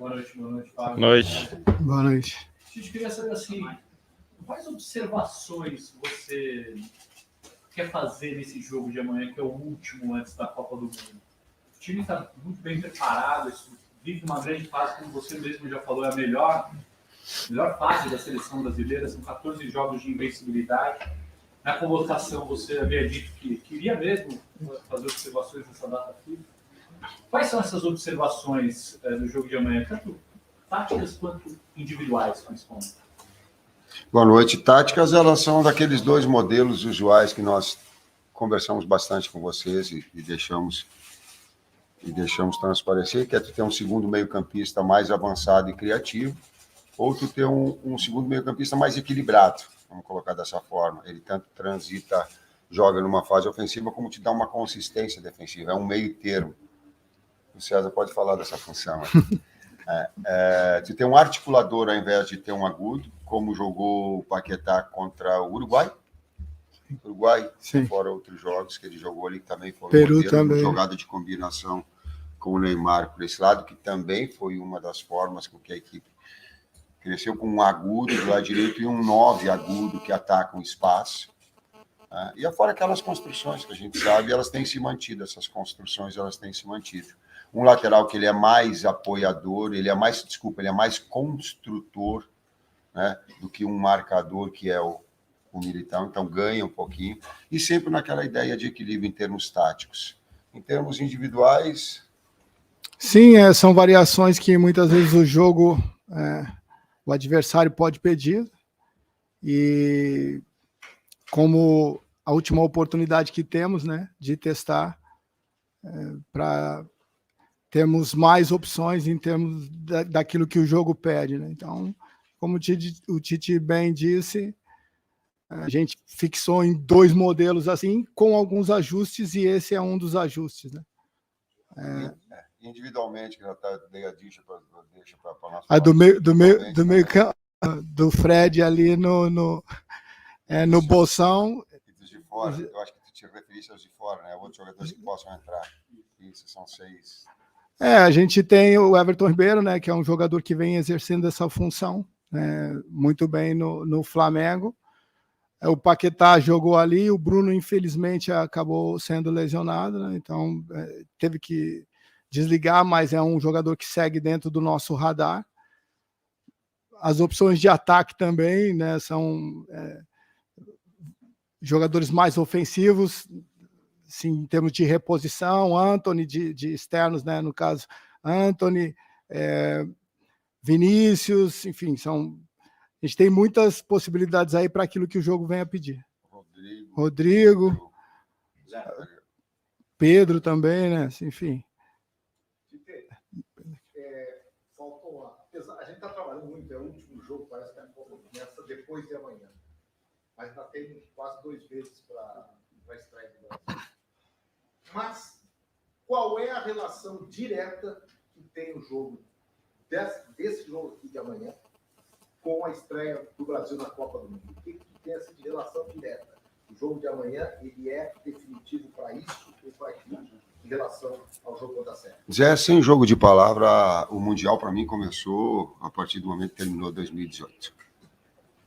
noite, Fábio. Boa noite. Boa noite. A gente queria saber assim, quais observações você quer fazer nesse jogo de amanhã, que é o último antes da Copa do Mundo? O time está muito bem preparado, vive uma grande fase, como você mesmo já falou, é a melhor fase da seleção brasileira, são 14 jogos de invencibilidade. Na convocação você havia dito que queria mesmo fazer observações nessa data FIFA. Quais são essas observações no jogo de amanhã, tanto táticas quanto individuais, principalmente? Boa noite. Táticas, elas são daqueles dois modelos usuais que nós conversamos bastante com vocês e deixamos transparecer, que é tu ter um segundo meio-campista mais avançado e criativo, ou tu ter um segundo meio-campista mais equilibrado, vamos colocar dessa forma. Ele tanto transita, joga numa fase ofensiva, como te dá uma consistência defensiva. É um meio termo. O César pode falar dessa função. Tu tem um articulador ao invés de ter um agudo, como jogou o Paquetá contra o Uruguai. Sim. Fora outros jogos que ele jogou ali, que também foram Peru também. Jogada de combinação com o Neymar por esse lado, que também foi uma das formas com que a equipe cresceu, com um agudo do lado direito e um 9 agudo que ataca o espaço. E fora aquelas construções que a gente sabe, elas têm se mantido, essas construções elas têm se mantido. Um lateral que ele é mais apoiador, ele é mais construtor, né, do que um marcador que é o Militão, então ganha um pouquinho, e sempre naquela ideia de equilíbrio em termos táticos. Em termos individuais... Sim, são variações que muitas vezes o jogo, o adversário pode pedir, e como a última oportunidade que temos, né, de testar, para termos mais opções em termos daquilo que o jogo pede, né? Então, como o Tite bem disse, a gente fixou em 2 modelos assim, com alguns ajustes, e esse é um dos ajustes, né? Individualmente, que já dei a deixa para nós. Do meio campo, do Fred ali no bolsão. De fora, eu acho que tu te referiste aos de fora, né? Outros jogadores que possam entrar. Isso, são 6. A gente tem o Everton Ribeiro, né, que é um jogador que vem exercendo essa função, né, muito bem no Flamengo. O Paquetá jogou ali, o Bruno, infelizmente, acabou sendo lesionado, né, então teve que desligar, mas é um jogador que segue dentro do nosso radar. As opções de ataque também, né, são jogadores mais ofensivos, sim, em termos de reposição, Antony de externos, né, no caso, Antony, Vinícius, enfim, a gente tem muitas possibilidades aí para aquilo que o jogo vem a pedir. Rodrigo, Pedro também, né, enfim. A gente está trabalhando muito, é o último jogo, parece que começa depois de amanhã, mas ainda tem quase 2 meses para estreia do Brasil. Mas qual é a relação direta que tem o jogo, desse jogo aqui de amanhã, com a estreia do Brasil na Copa do Mundo? O que tem essa de relação direta? O jogo de amanhã, ele é definitivo para isso ou para aquilo, em relação ao jogo contra a Sérvia? Zé, sem jogo de palavra, o Mundial, para mim, começou a partir do momento que terminou 2018.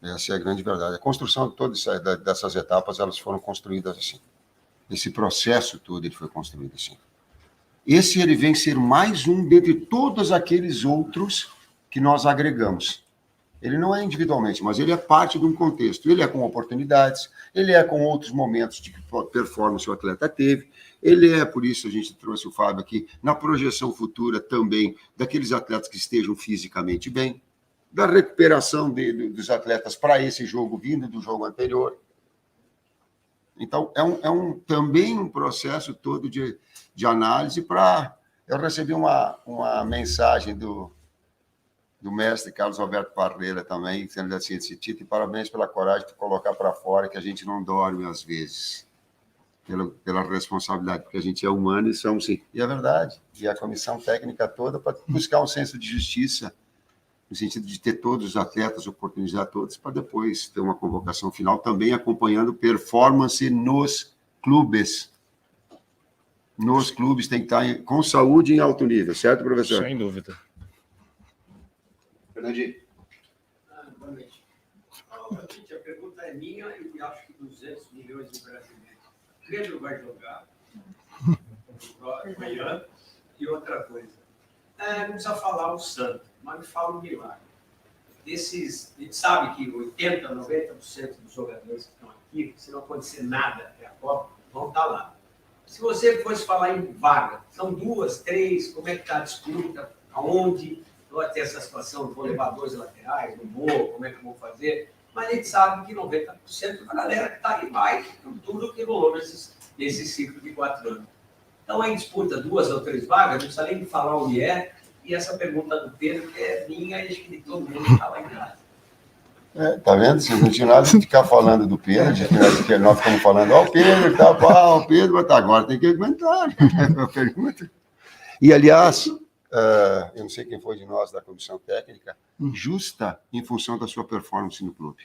Essa é a grande verdade. A construção de todas dessas etapas, elas foram construídas assim. Esse processo todo ele foi construído assim. Ele vem ser mais um dentre todos aqueles outros que nós agregamos. Ele não é individualmente, mas ele é parte de um contexto. Ele é com oportunidades, ele é com outros momentos de performance que o atleta teve, ele é, por isso a gente trouxe o Fábio aqui, na projeção futura também daqueles atletas que estejam fisicamente bem, da recuperação dos atletas para esse jogo vindo do jogo anterior. Então, também um processo todo de análise para... Eu recebi uma mensagem do mestre Carlos Alberto Parreira também, dizendo assim, Tite, parabéns pela coragem de colocar para fora que a gente não dorme às vezes, pela responsabilidade, porque a gente é humano e somos sim. E é verdade. E a comissão técnica toda para buscar um senso de justiça, no sentido de ter todos os atletas, oportunizar todos, para depois ter uma convocação final, também acompanhando performance nos clubes. Nos clubes tem que estar com saúde em alto nível, certo, professor? Sem dúvida. Fernandinho. Boa noite. A pergunta é minha e acho que 200 milhões de brasileiros. Pedro vai jogar amanhã. E outra coisa, não precisa falar o santo, mas me fala o milagre. A gente sabe que 80%, 90% dos jogadores que estão aqui, se não acontecer nada até a Copa, vão estar lá. Se você fosse falar em vaga, são 2, 3, como é que está a disputa, aonde, vai ter essa situação, vou levar 2 laterais, não vou, como é que eu vou fazer? Mas a gente sabe que 90% da galera que está aí vai, com tudo que rolou nesse ciclo de 4 anos. Então, aí disputa 2 ou 3 vagas, não precisa nem falar o que é, e essa pergunta do Pedro, que é minha e acho que de todo mundo que está lá em casa. Tá vendo? Vocês não tinham nada de ficar falando do Pedro, que nós ficamos falando, ó, o Pedro tá bom, o Pedro tá agora, tem que aguentar, né? A pergunta. E, aliás, eu não sei quem foi de nós da comissão técnica, justa em função da sua performance no clube.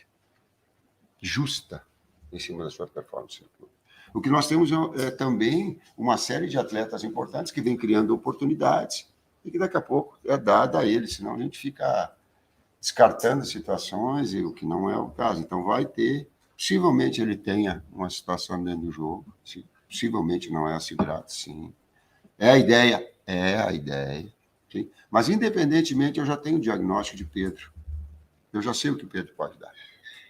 Justa em cima da sua performance no clube. O que nós temos é também uma série de atletas importantes que vem criando oportunidades e que daqui a pouco é dada a eles, senão a gente fica descartando situações, e o que não é o caso. Então, vai ter, possivelmente ele tenha uma situação dentro do jogo, possivelmente não é assegurado, sim. É a ideia, sim. Mas, independentemente, eu já tenho o diagnóstico de Pedro. Eu já sei o que o Pedro pode dar.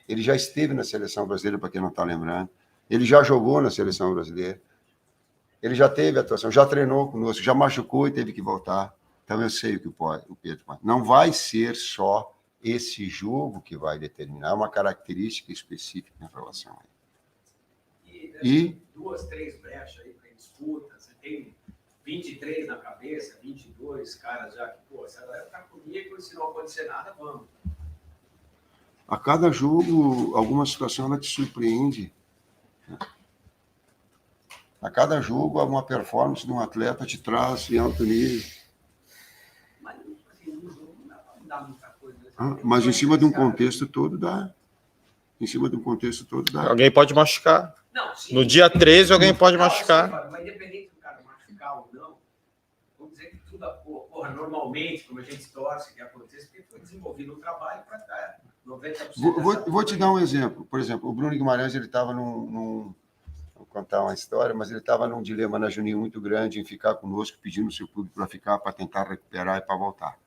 Ele já esteve na seleção brasileira, para quem não está lembrando. Ele já jogou na seleção brasileira. Ele já teve atuação, já treinou conosco, já machucou e teve que voltar. Então, eu sei o que o Pedro pode. Não vai ser só esse jogo que vai determinar uma característica específica em relação a ele. E 2, 3 brechas aí para disputa, você tem 23 na cabeça, 22 caras já que, pô, essa galera tá comigo e se não acontecer nada, vamos. A cada jogo, alguma situação ela te surpreende. A cada jogo, alguma performance de um atleta te traz em alto nível. Mas, assim, no jogo não dá muita coisa. Mas em cima de um contexto todo dá. Em cima de um contexto todo dá. Alguém pode machucar. Não, sim. No dia 13, alguém pode machucar. Assim, mas independente do cara machucar ou não, vamos dizer que tudo, porra, normalmente, como a gente torce que aconteça, porque foi desenvolvido um trabalho para cá. 90%. Vou te dar um exemplo. Por exemplo, o Bruno Guimarães, ele estava vou contar uma história, mas ele estava num dilema na Juninho muito grande em ficar conosco, pedindo o seu clube para ficar, para tentar recuperar e para voltar.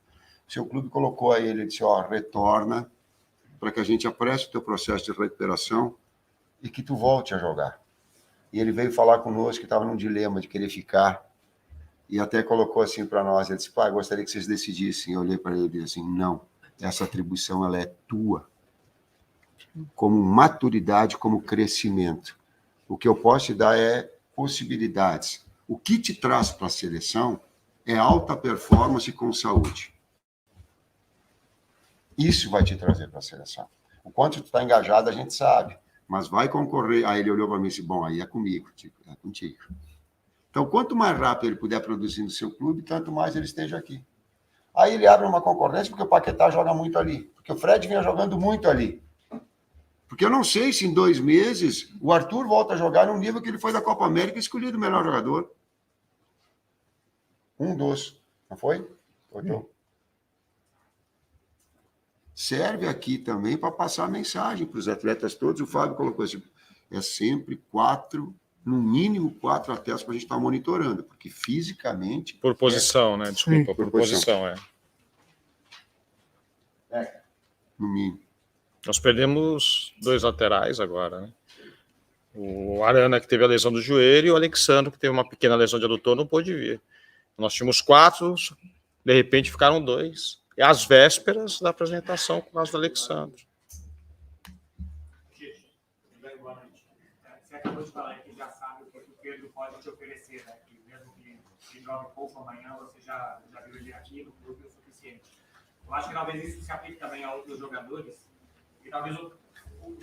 O seu clube colocou a ele, disse, ó, retorna para que a gente apresse o teu processo de recuperação e que tu volte a jogar. E ele veio falar conosco que estava num dilema de querer ficar e até colocou assim para nós, ele disse, pai, gostaria que vocês decidissem. Eu olhei para ele e disse assim, não, essa atribuição ela é tua, como maturidade, como crescimento. O que eu posso te dar é possibilidades. O que te traz para a seleção é alta performance com saúde. Isso vai te trazer para a seleção. O quanto tu está engajado, a gente sabe, mas vai concorrer. Aí ele olhou para mim e disse, bom, aí é comigo, é contigo. Então, quanto mais rápido ele puder produzir no seu clube, tanto mais ele esteja aqui. Aí ele abre uma concorrência porque o Paquetá joga muito ali, porque o Fred vinha jogando muito ali. Porque eu não sei se em 2 meses o Arthur volta a jogar no nível que ele foi da Copa América escolhido o melhor jogador. Um dos, não foi? Serve aqui também para passar a mensagem para os atletas todos. O Fábio colocou assim, é sempre 4, no mínimo 4 atletas para a gente estar monitorando, porque fisicamente... Por posição, né? Desculpa, Sim. por posição, é. No mínimo. Nós perdemos 2 laterais agora, né? O Arana, que teve a lesão do joelho, e o Alexandre, que teve uma pequena lesão de adutor, não pôde vir. Nós tínhamos 4, de repente ficaram 2. E às vésperas da apresentação com o caso do Alexandre. Boa noite. Você acabou de falar que já sabe o que o Pedro pode te oferecer, né? Que mesmo que jogue pouco amanhã, você já viu ele aqui no clube o suficiente. Eu acho que talvez isso se aplique também a outros jogadores. E talvez o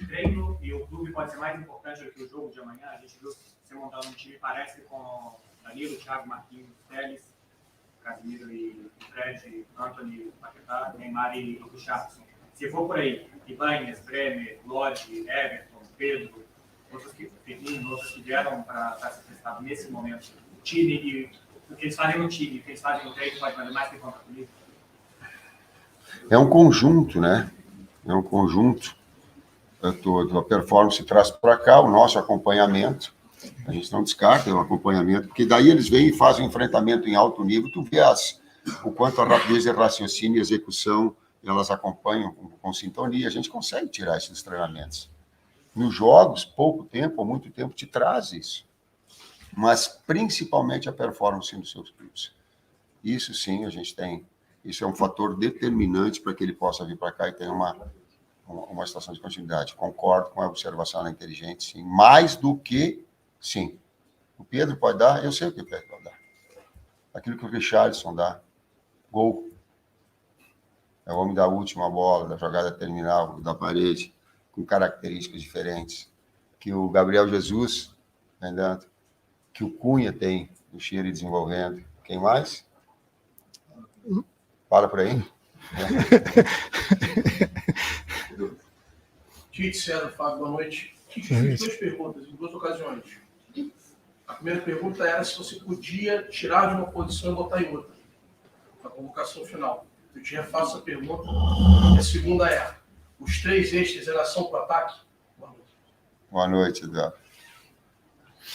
treino e o clube pode ser mais importante do que o jogo de amanhã. A gente viu você montando um time, parece com Danilo, Thiago, Marquinhos, Teles, Casimiro e Fred, Antony, Paquetá, Neymar e Richarlison. Se for por aí, Ibanez, Bremer, Lodge, Everton, Pedro, outros que vieram para ser testados nesse momento, o time e o que eles fazem no time, o que eles fazem no treino pode valer mais que contra comigo. É um conjunto, né? É um conjunto todo. A performance traz para cá o nosso acompanhamento. A gente não descarta o acompanhamento, porque daí eles vêm e fazem um enfrentamento em alto nível. Tu vê o quanto a rapidez de raciocínio e execução elas acompanham com sintonia. A gente consegue tirar isso dos treinamentos. Nos jogos, pouco tempo ou muito tempo te traz isso. Mas principalmente a performance nos seus clubes. Isso sim, a gente tem. Isso é um fator determinante para que ele possa vir para cá e tenha uma situação de continuidade. Concordo com a observação da inteligente, sim. Mais do que, sim. O Pedro pode dar, eu sei o que o Pedro pode dar. Aquilo que o Richarlison dá. Gol. É o homem da última bola, da jogada terminal, da parede, com características diferentes. Que o Gabriel Jesus, entendendo? Que o Cunha tem no Chile desenvolvendo. Quem mais? Fala por aí. Tite, César, Fábio, boa noite. Tite, fiz 2 perguntas em 2 ocasiões. A primeira pergunta era se você podia tirar de uma posição e botar em outra, na convocação final. Eu te refaço a pergunta. E a segunda é, os 3 extras eram ação para o ataque? Boa noite. Boa noite, Eduardo.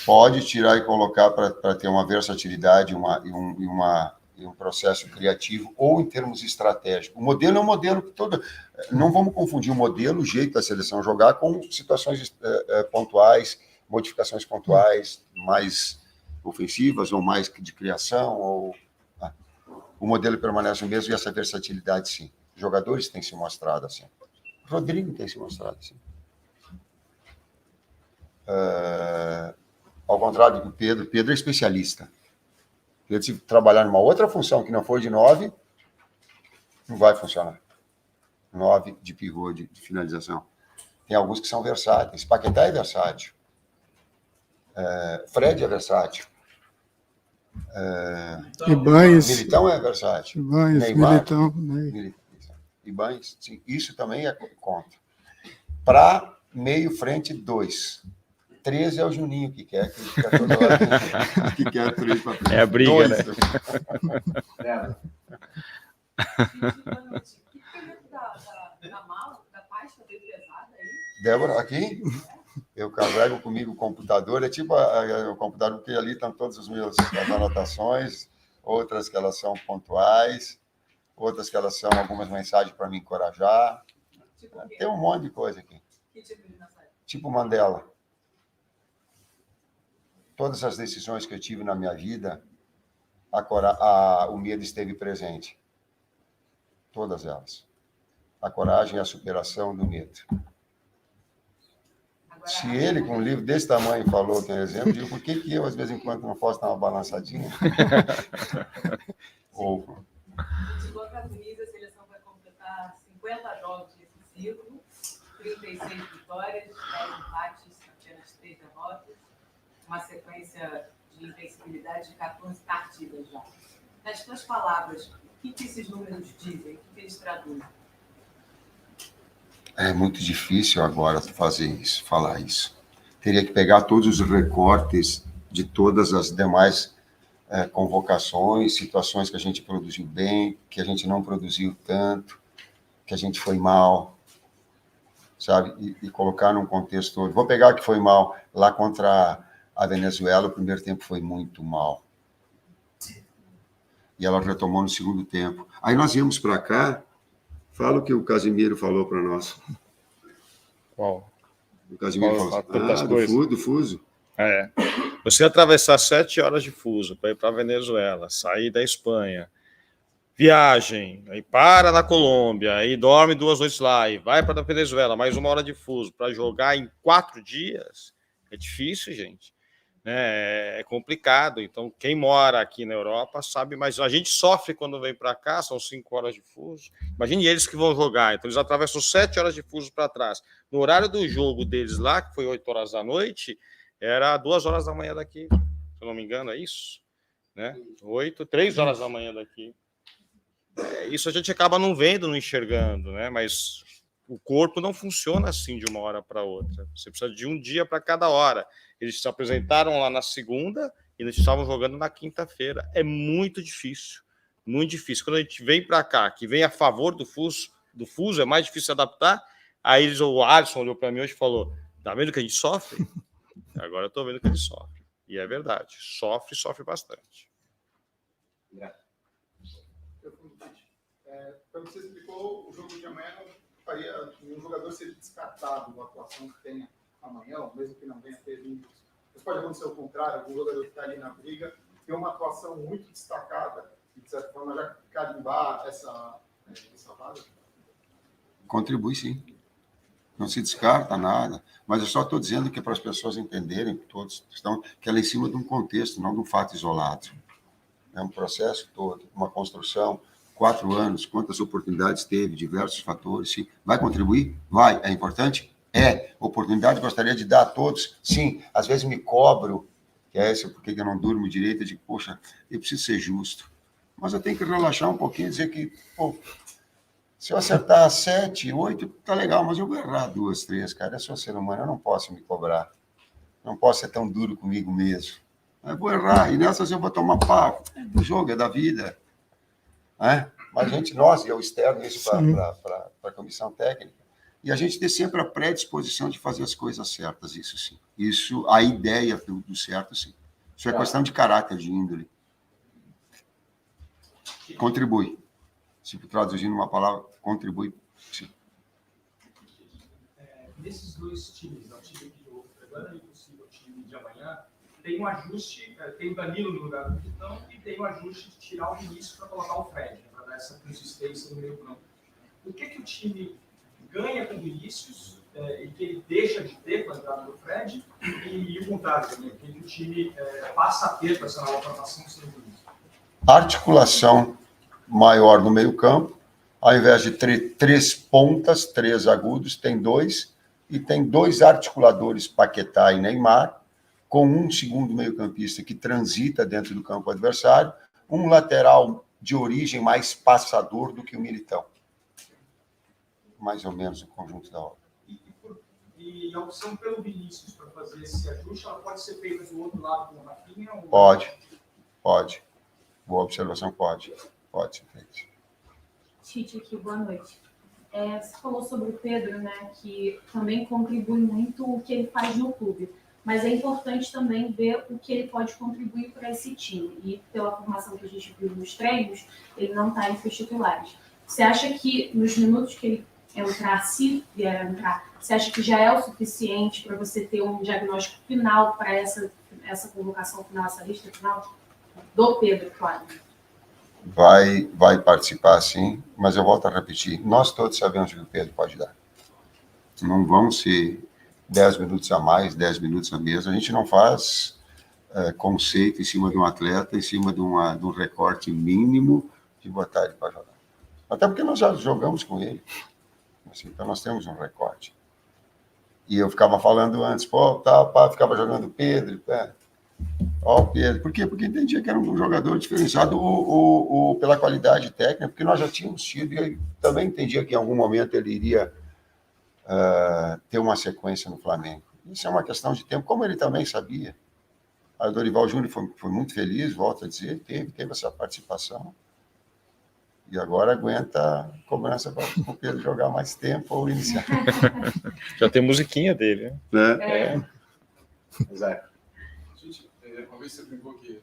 Pode tirar e colocar para ter uma versatilidade e um processo criativo, ou em termos estratégicos. O modelo é um modelo que todo... Não vamos confundir o modelo, o jeito da seleção jogar, com situações pontuais, modificações pontuais, mais ofensivas ou mais de criação. O modelo permanece o mesmo e essa versatilidade, sim. Os jogadores têm se mostrado assim. O Rodrigo tem se mostrado assim. Ao contrário do Pedro, Pedro é especialista. Pedro, se trabalhar numa outra função que não for de 9, não vai funcionar. 9 de pivô, de finalização. Tem alguns que são versáteis. Paquetá é versátil. Fred é versátil. Ibanez. Militão é versátil. Ibanez, Neymar, Militão. Né? Ibanez, sim, isso também é conta. Para meio frente, 2. 13 é o Juninho que quer toda hora que quer 3 para frente. É a briga, 2, né? Da mala, da pasta bem pesada aí. Débora, aqui, eu carrego comigo o computador, é tipo o computador, porque ali estão todas as minhas anotações, outras que elas são pontuais, outras que elas são algumas mensagens para me encorajar. Tipo Tem um monte de coisa aqui. que tipo de mensagem? Tipo Mandela. Todas as decisões que eu tive na minha vida, o medo esteve presente. Todas elas. A coragem e a superação do medo. Agora, Se ele, com um livro desse tamanho, falou que é um exemplo, eu digo, por que eu, às vezes em quando, não posso dar uma balançadinha? Ou... Contra a Tunísia, a seleção vai completar 50 jogos nesse ciclo, 36 vitórias, 10 empates, apenas 3 derrotas, uma sequência de invencibilidade de 14 partidas já. Nas suas palavras, o que esses números dizem? O que eles traduzem? É muito difícil agora falar isso. Teria que pegar todos os recortes de todas as demais convocações, situações que a gente produziu bem, que a gente não produziu tanto, que a gente foi mal, sabe? E colocar num contexto todo. Vou pegar o que foi mal lá contra a Venezuela, o primeiro tempo foi muito mal. E ela retomou no segundo tempo. Aí nós íamos para cá, fala o que o Casimiro falou para nós. Qual? O Casimiro falou tantas do fuso. É. Você atravessar 7 horas de fuso para ir para a Venezuela, sair da Espanha, viagem, aí para na Colômbia, aí dorme 2 noites lá, e vai para a Venezuela, mais 1 hora de fuso, para jogar em 4 dias, é difícil, gente. É complicado. Então, quem mora aqui na Europa sabe, mas a gente sofre quando vem para cá, são 5 horas de fuso. Imagine eles que vão jogar. Então, eles atravessam 7 horas de fuso para trás. No horário do jogo deles lá, que foi 8 horas da noite, era 2 horas da manhã daqui. Se eu não me engano, é isso? Né? 3 horas da manhã daqui. Isso a gente acaba não vendo, não enxergando, né? Mas o corpo não funciona assim de uma hora para outra. Você precisa de um dia para cada hora. Eles se apresentaram lá na segunda e eles estavam jogando na quinta-feira. É muito difícil. Muito difícil. Quando a gente vem para cá, que vem a favor do fuso, é mais difícil se adaptar. Aí o Alisson olhou para mim hoje e falou: tá vendo que a gente sofre? Agora eu tô vendo que a gente sofre. E é verdade. Sofre bastante. Quando você explicou o jogo de amanhã, não faria um jogador ser descartado na atuação que tenha amanhã, mesmo que não venha ter vindo. Mas pode acontecer o contrário, algum jogador que está ali na briga ter uma atuação muito destacada e, de certa forma, já carimbar essa vaga? Contribui, sim. Não se descarta nada. Mas eu só estou dizendo que é para as pessoas entenderem, todos estão, que ela é em cima de um contexto, não de um fato isolado. É um processo todo, uma construção, 4 anos, quantas oportunidades teve, diversos fatores. Sim. Vai contribuir? Vai. É importante? É. Oportunidade gostaria de dar a todos? Sim. Às vezes me cobro, que é esse, porque eu não durmo direito, eu digo, poxa, eu preciso ser justo. Mas eu tenho que relaxar um pouquinho e dizer que, pô, se eu acertar 7, 8, tá legal, mas eu vou errar 2, 3, cara. Eu sou ser humano, eu não posso me cobrar. Não posso ser tão duro comigo mesmo. Eu vou errar, e nessas eu vou tomar pau. É do jogo, é da vida. Mas a gente, eu externo isso para a comissão técnica, e a gente tem sempre a predisposição de fazer as coisas certas, isso sim. Isso, a ideia do certo, sim. Isso é questão de caráter, de índole. Contribui. Se traduzindo uma palavra, contribui, sim. Nesses dois times, o time que jogou semana e o time de amanhã, tem um ajuste, tem o Danilo no lugar do Vitão e tem o ajuste de tirar o Vinícius para colocar o Fred, para dar essa consistência no meio campo. O que o time ganha com o Vinícius e que ele deixa de ter com a entrada do Fred, e o contrário também, o que o time passa a ter com essa nova formação sem o Vinícius? Articulação maior no meio campo, ao invés de 3 pontas, 3 agudos, tem 2, e tem 2 articuladores, Paquetá e Neymar, com um segundo meio-campista que transita dentro do campo adversário, um lateral de origem mais passador do que o Militão. Mais ou menos o conjunto da obra. E a opção pelo Vinícius para fazer esse ajuste, ela pode ser feita do outro lado com o Rafinha? Ou... Pode. Boa observação, pode ser feito. Tite aqui, boa noite. Você falou sobre o Pedro, né, que também contribui muito o que ele faz no clube. Mas é importante também ver o que ele pode contribuir para esse time. E pela formação que a gente viu nos treinos, ele não está entre os titulares. Você acha que nos minutos que ele entrar, se vier a entrar, você acha que já é o suficiente para você ter um diagnóstico final para essa convocação final, essa lista final? Do Pedro, claro. Vai participar, sim, mas eu volto a repetir. Nós todos sabemos o que o Pedro pode dar. Não vão ser 10 minutos a mais, 10 minutos a menos. A gente não faz conceito em cima de um atleta, em cima de um recorte mínimo de botar ele para jogar. Até porque nós já jogamos com ele. Assim, então nós temos um recorte. E eu ficava falando antes, ficava jogando Pedro, o Pedro. Por quê? Porque entendia que era um jogador diferenciado pela qualidade técnica, porque nós já tínhamos tido, e eu também entendia que em algum momento ele iria ter uma sequência no Flamengo. Isso é uma questão de tempo, como ele também sabia. O Dorival Júnior foi muito feliz, volto a dizer, teve essa participação. E agora aguenta a cobrança para o Pedro jogar mais tempo ou iniciar. Já tem musiquinha dele, né? Exato. Gente, uma vez você brincou que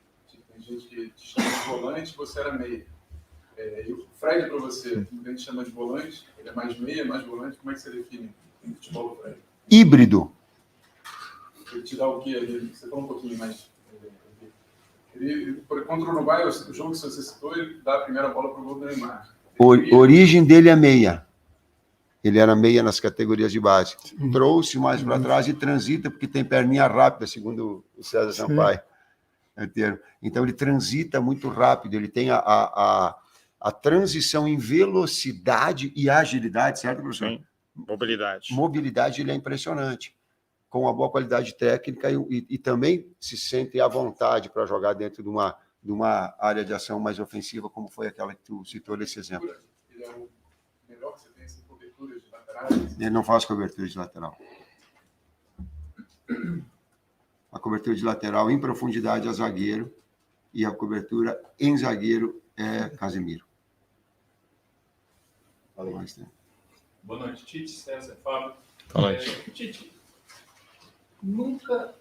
tem gente que te chama de volante, você era meia. E o Fred, para você, a gente chama de volante, ele é mais meia, mais volante, como é que você define o futebol do Fred? Híbrido. Ele te dá o quê ali? Você fala um pouquinho mais. Contra o Uruguai, o jogo que você citou, ele dá a primeira bola para o gol do Neymar. Origem dele é meia. Ele era meia nas categorias de base. Trouxe mais para trás e transita, porque tem perninha rápida, segundo o César Sampaio. Então, ele transita muito rápido, ele tem a transição em velocidade e agilidade, certo, professor? Sim. Mobilidade. Mobilidade, ele é impressionante. Com uma boa qualidade técnica e também se sente à vontade para jogar dentro de uma área de ação mais ofensiva, como foi aquela que tu citou nesse exemplo. Ele é o melhor que você tem, sem cobertura de laterais? Ele não faz cobertura de lateral. A cobertura de lateral em profundidade a zagueiro e a cobertura em zagueiro é Casemiro. Fala mais, né? Boa noite, Tite, César, Fábio. Boa noite. Tite, nunca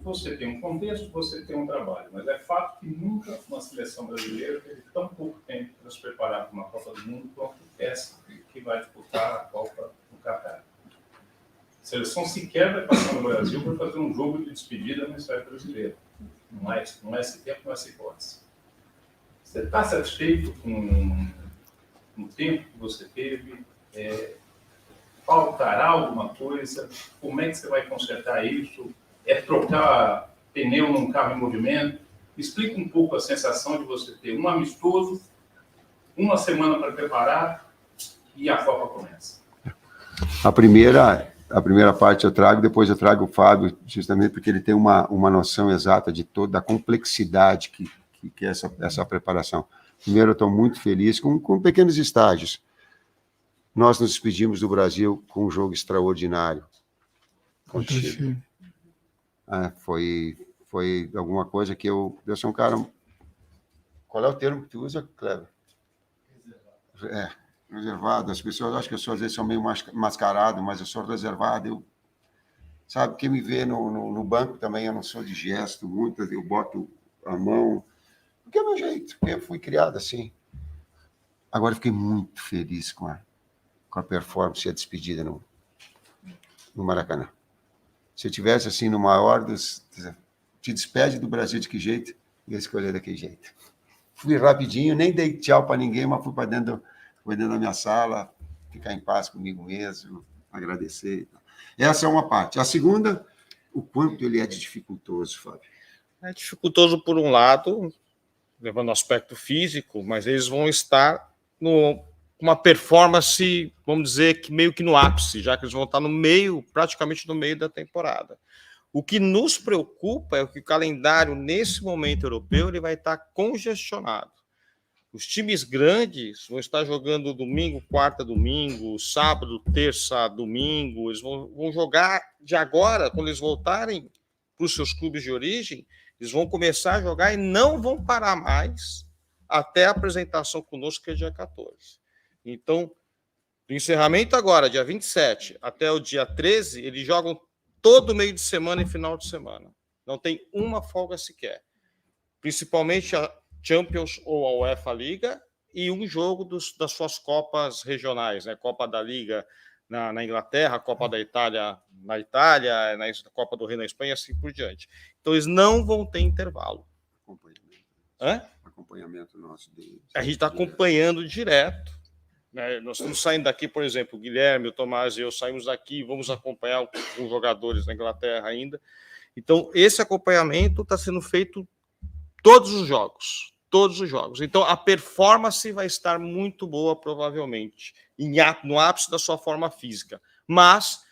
você tem um contexto, você tem um trabalho, mas é fato que nunca uma seleção brasileira teve tão pouco tempo para se preparar para uma Copa do Mundo quanto essa que vai disputar a Copa no Catar. A seleção sequer vai passar no Brasil para fazer um jogo de despedida no estádio brasileiro. Não é esse tempo, não é essa hipótese. Você está satisfeito com o tempo que você teve? Faltará alguma coisa? Como é que você vai consertar isso? É trocar pneu num carro em movimento? Explica um pouco a sensação de você ter um amistoso, uma semana para preparar e a Copa começa. A primeira parte eu trago, depois eu trago o Fábio, justamente porque ele tem uma noção exata de toda a complexidade que é essa preparação. Primeiro, eu estou muito feliz com pequenos estágios. Nós nos despedimos do Brasil com um jogo extraordinário. Contra o Chile. Foi alguma coisa que eu sou um cara... Qual é o termo que tu usa, Kleber? Reservado. As pessoas acham que eu às vezes sou meio mascarado, mas eu sou reservado. Sabe, quem me vê no banco também, eu não sou de gesto muito, eu boto a mão, porque é o meu jeito, porque eu fui criado assim. Agora eu fiquei muito feliz com a performance e a despedida no Maracanã. Se eu tivesse assim no maior dos... Te despede do Brasil de que jeito? Eu escolhi daquele jeito. Fui rapidinho, nem dei tchau para ninguém, mas fui para dentro da minha sala, ficar em paz comigo mesmo, agradecer. Essa é uma parte. A segunda, o quanto ele é dificultoso, Fábio. É dificultoso por um lado, levando o aspecto físico, mas eles vão estar uma performance, vamos dizer, que meio que no ápice, já que eles vão estar praticamente no meio da temporada. O que nos preocupa é que o calendário, nesse momento europeu, ele vai estar congestionado. Os times grandes vão estar jogando domingo, quarta, domingo, sábado, terça, domingo. Eles vão jogar de agora, quando eles voltarem para os seus clubes de origem, eles vão começar a jogar e não vão parar mais até a apresentação conosco, que é dia 14. Então, do encerramento agora, dia 27, até o dia 13, eles jogam todo meio de semana e final de semana. Não tem uma folga sequer. Principalmente a Champions ou a UEFA Liga e um jogo das suas Copas regionais, né? Copa da Liga na Inglaterra, Copa da Itália na Itália, na Copa do Rei na Espanha, assim por diante. Então, eles não vão ter intervalo. Acompanhamento nosso deles. A gente está acompanhando direto. Né? Nós estamos saindo daqui, por exemplo, o Guilherme, o Tomás e eu saímos daqui, vamos acompanhar os jogadores na Inglaterra ainda. Então, esse acompanhamento está sendo feito todos os jogos. Então, a performance vai estar muito boa, provavelmente, no ápice da sua forma física. Mas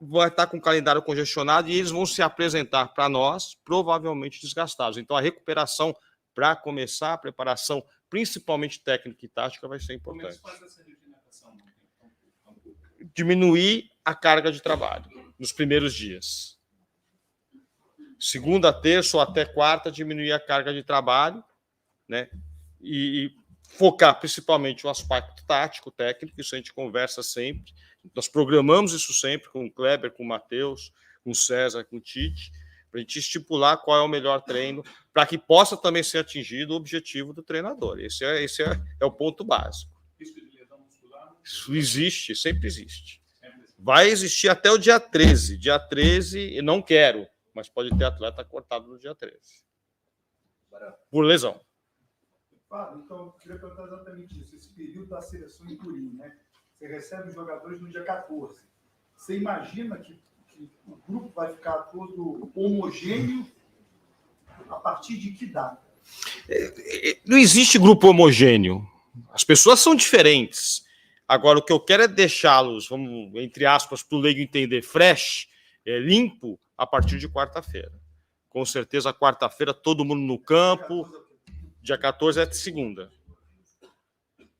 vai estar com o calendário congestionado e eles vão se apresentar para nós, provavelmente desgastados. Então, a recuperação para começar a preparação, principalmente técnica e tática, vai ser importante. Como é que faz essa regeneração? Diminuir a carga de trabalho nos primeiros dias. Segunda, terça ou até quarta, diminuir a carga de trabalho, né? E focar principalmente o aspecto tático, técnico, isso a gente conversa sempre. Nós programamos isso sempre com o Kleber, com o Matheus, com o César, com o Tite, para a gente estipular qual é o melhor treino, para que possa também ser atingido o objetivo do treinador. Esse é o ponto básico. Risco de lesão muscular? Isso existe, sempre existe. Vai existir até o dia 13. Dia 13, eu não quero, mas pode ter atleta cortado no dia 13. Por lesão. Fábio, então, eu queria perguntar exatamente isso. Esse período da seleção em Turim, né? Você recebe os jogadores no dia 14. Você imagina que o grupo vai ficar todo homogêneo a partir de que data? Não existe grupo homogêneo. As pessoas são diferentes. Agora, o que eu quero é deixá-los, vamos, entre aspas, para o leigo entender, fresh, limpo, a partir de quarta-feira. Com certeza, quarta-feira, todo mundo no campo. Dia 14 é de segunda.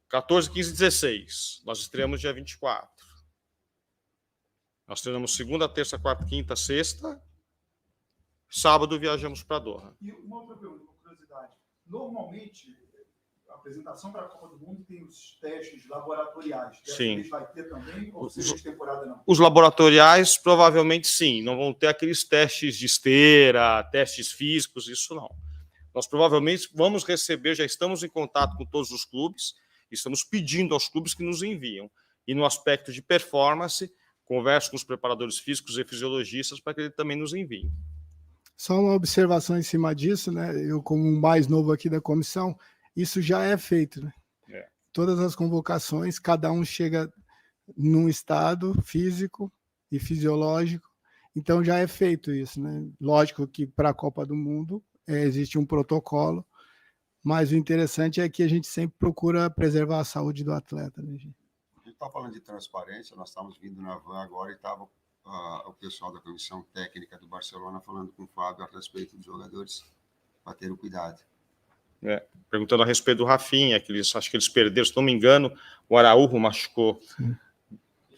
14, 15, 16. Nós estreamos dia 24. Nós treinamos segunda, terça, quarta, quinta, sexta. Sábado viajamos para Doha. E uma outra pergunta, uma curiosidade. Normalmente, apresentação para a Copa do Mundo tem os testes laboratoriais. Dessa Sim. vez vai ter também, ou seja, de temporada não? Os laboratoriais, provavelmente sim. Não vão ter aqueles testes de esteira, testes físicos, isso não. Nós provavelmente vamos receber, já estamos em contato com todos os clubes, estamos pedindo aos clubes que nos enviam. E no aspecto de performance, converso com os preparadores físicos e fisiologistas para que ele também nos enviem. Só uma observação em cima disso, né? Eu, como o mais novo aqui da comissão, isso já é feito, né? Todas as convocações, cada um chega num estado físico e fisiológico, então já é feito isso, né? Lógico que para a Copa do Mundo existe um protocolo, mas o interessante é que a gente sempre procura preservar a saúde do atleta, né, gente? A gente está falando de transparência, nós estamos vindo na van agora e estava o pessoal da comissão técnica do Barcelona falando com o Fábio a respeito dos jogadores para ter o cuidado. Perguntando a respeito do Rafinha, que acho que eles perderam, se não me engano, o Araújo machucou. Sim.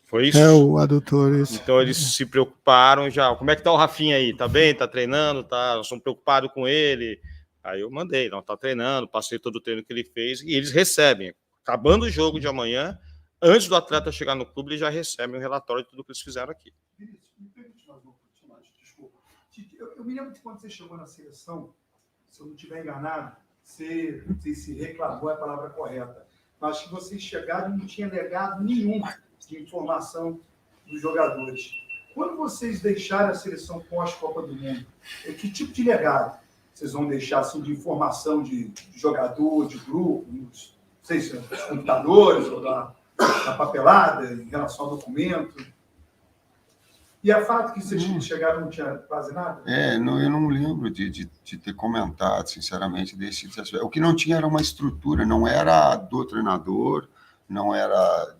Foi isso? O adutor, isso. Então eles se preocuparam já. Como é que tá o Rafinha aí? Tá bem? Tá treinando? Tá? Nós estamos preocupados com ele. Aí eu mandei, não, tá treinando, passei todo o treino que ele fez e eles recebem. Acabando o jogo de amanhã, antes do atleta chegar no clube, eles já recebem o relatório de tudo que eles fizeram aqui. Me permite mais uma continuidade, desculpa. Eu me lembro de quando você chegou na seleção, se eu não estiver enganado, você se reclamou, é a palavra correta. Mas que vocês chegaram e não tinha legado nenhum de informação dos jogadores. Quando vocês deixarem a seleção pós-Copa do Mundo, que tipo de legado vocês vão deixar assim, de informação de jogador, de grupo, não sei se dos computadores ou da papelada em relação ao documento? E é fato que vocês chegaram e não tinha quase nada? Eu não lembro de ter comentado, sinceramente, desse aspecto. O que não tinha era uma estrutura, não era do treinador, não era